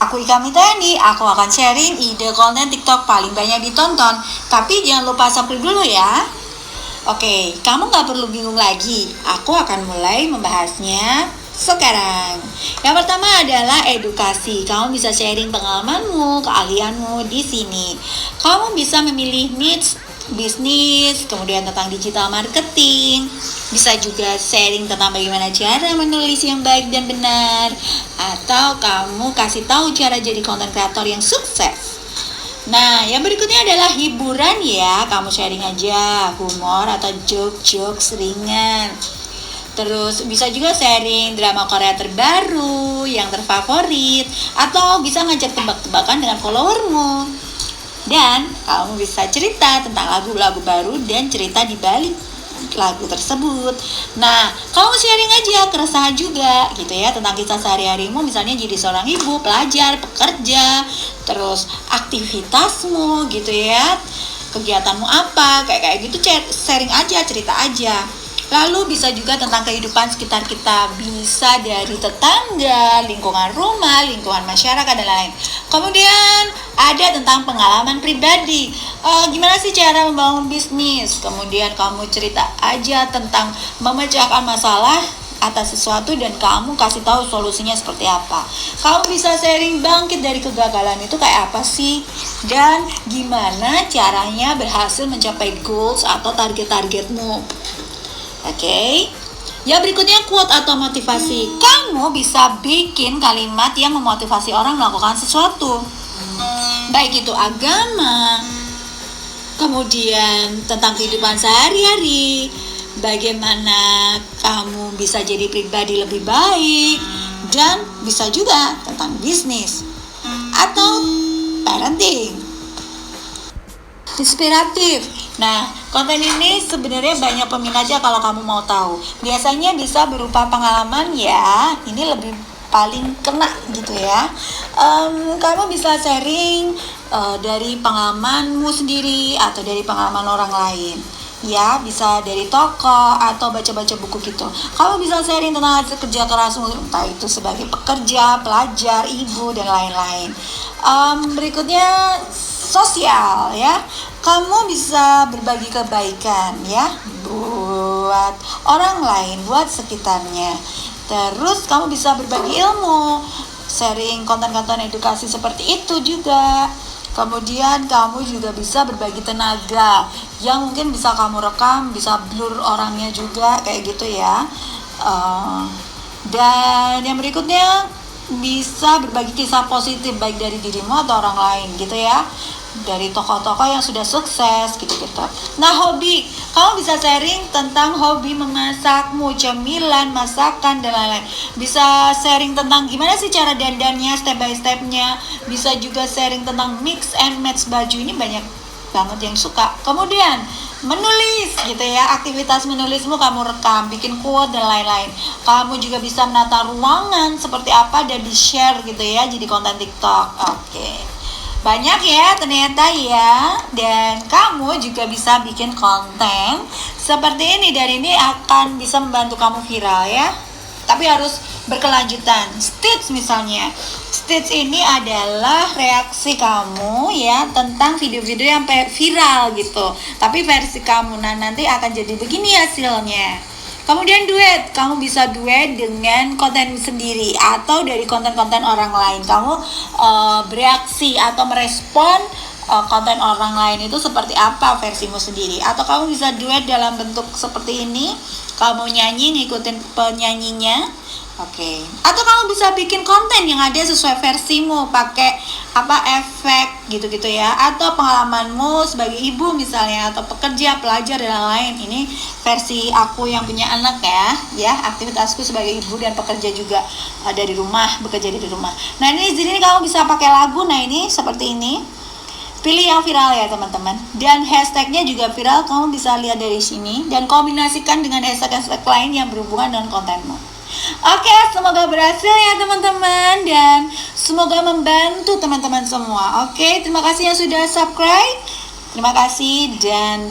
Aku Ika Mitani, aku akan sharing ide konten TikTok paling banyak ditonton. Tapi jangan lupa subscribe dulu ya. Oke, kamu nggak perlu bingung lagi. Aku akan mulai membahasnya sekarang. Yang pertama adalah edukasi. Kamu bisa sharing pengalamanmu, keahlianmu di sini. Kamu bisa memilih niche bisnis, kemudian tentang digital marketing. Bisa juga sharing tentang bagaimana cara menulis yang baik dan benar. Atau kamu kasih tahu cara jadi konten kreator yang sukses. Nah, yang berikutnya adalah hiburan ya. Kamu sharing aja humor atau joke-jokes ringan. Terus bisa juga sharing drama Korea terbaru, yang terfavorit, atau bisa ngajak tebak-tebakan dengan followermu. Dan kamu bisa cerita tentang lagu-lagu baru dan cerita di balik lagu tersebut. Nah, kamu sharing aja keresahan juga gitu ya, tentang kisah sehari-harimu, misalnya jadi seorang ibu, pelajar, pekerja, terus aktivitasmu gitu ya, kegiatanmu apa, kayak gitu, sharing aja, cerita aja. Lalu bisa juga tentang kehidupan sekitar kita, bisa dari tetangga, lingkungan rumah, lingkungan masyarakat, dan lain-lain. Kemudian ada tentang pengalaman pribadi, gimana sih cara membangun bisnis. Kemudian kamu cerita aja tentang memecahkan masalah atas sesuatu dan kamu kasih tahu solusinya seperti apa. Kamu bisa sharing bangkit dari kegagalan itu kayak apa sih, dan gimana caranya berhasil mencapai goals atau target-targetmu. Oke. Yang berikutnya quote atau motivasi. Kamu bisa bikin kalimat yang memotivasi orang melakukan sesuatu. Baik itu agama, kemudian tentang kehidupan sehari-hari, bagaimana kamu bisa jadi pribadi lebih baik, dan bisa juga tentang bisnis atau parenting. Inspiratif. Nah, konten ini sebenarnya banyak peminatnya kalau kamu mau tahu. Biasanya bisa berupa pengalaman ya. Ini lebih paling kena gitu ya. Kamu bisa sharing dari pengalamanmu sendiri atau dari pengalaman orang lain. Ya, bisa dari toko atau baca-baca buku gitu. Kamu bisa sharing tentang hasil kerja kerasmu, entah itu sebagai pekerja, pelajar, ibu, dan lain-lain. Berikutnya sosial ya. Kamu bisa berbagi kebaikan ya buat orang lain, buat sekitarnya. Terus kamu bisa berbagi ilmu, sharing konten-konten edukasi seperti itu juga. Kemudian kamu juga bisa berbagi tenaga yang mungkin bisa kamu rekam, bisa blur orangnya juga kayak gitu ya. Dan yang berikutnya bisa berbagi kisah positif baik dari dirimu atau orang lain gitu ya, dari tokoh-tokoh yang sudah sukses gitu-gitu. Nah, hobi, kamu bisa sharing tentang hobi memasakmu, cemilan, masakan, dan lain-lain. Bisa sharing tentang gimana sih cara dandannya, step by stepnya. Bisa juga sharing tentang mix and match baju, ini banyak banget yang suka. Kemudian menulis gitu ya, aktivitas menulismu kamu rekam, bikin quote dan lain-lain. Kamu juga bisa menata ruangan seperti apa dan di share gitu ya, jadi konten TikTok. Oke. Banyak ya ternyata ya. Dan kamu juga bisa bikin konten seperti ini, dan ini akan bisa membantu kamu viral ya. Tapi harus berkelanjutan. Stitch misalnya. Stitch ini adalah reaksi kamu ya tentang video-video yang viral gitu. Tapi versi kamu, nah nanti akan jadi begini hasilnya. Kemudian duet, kamu bisa duet dengan konten sendiri atau dari konten-konten orang lain. Kamu bereaksi atau merespon konten orang lain itu seperti apa versimu sendiri. Atau kamu bisa duet dalam bentuk seperti ini. Kamu nyanyi, ngikutin penyanyinya. Oke. Atau kamu bisa bikin konten yang ada sesuai versimu, pakai efek gitu-gitu ya. Atau pengalamanmu sebagai ibu misalnya, atau pekerja, pelajar, dan lain-lain. Ini versi aku yang punya anak ya, aktivitasku sebagai ibu dan pekerja juga dari rumah, bekerja dari rumah. Nah, ini di sini kamu bisa pakai lagu. Nah, ini seperti ini. Pilih yang viral ya teman-teman. Dan hashtagnya juga viral, kamu bisa lihat dari sini. Dan kombinasikan dengan hashtag-hashtag lain yang berhubungan dengan kontenmu. Oke, semoga berhasil ya teman-teman, dan semoga membantu teman-teman semua. Oke, terima kasih yang sudah subscribe. Terima kasih dan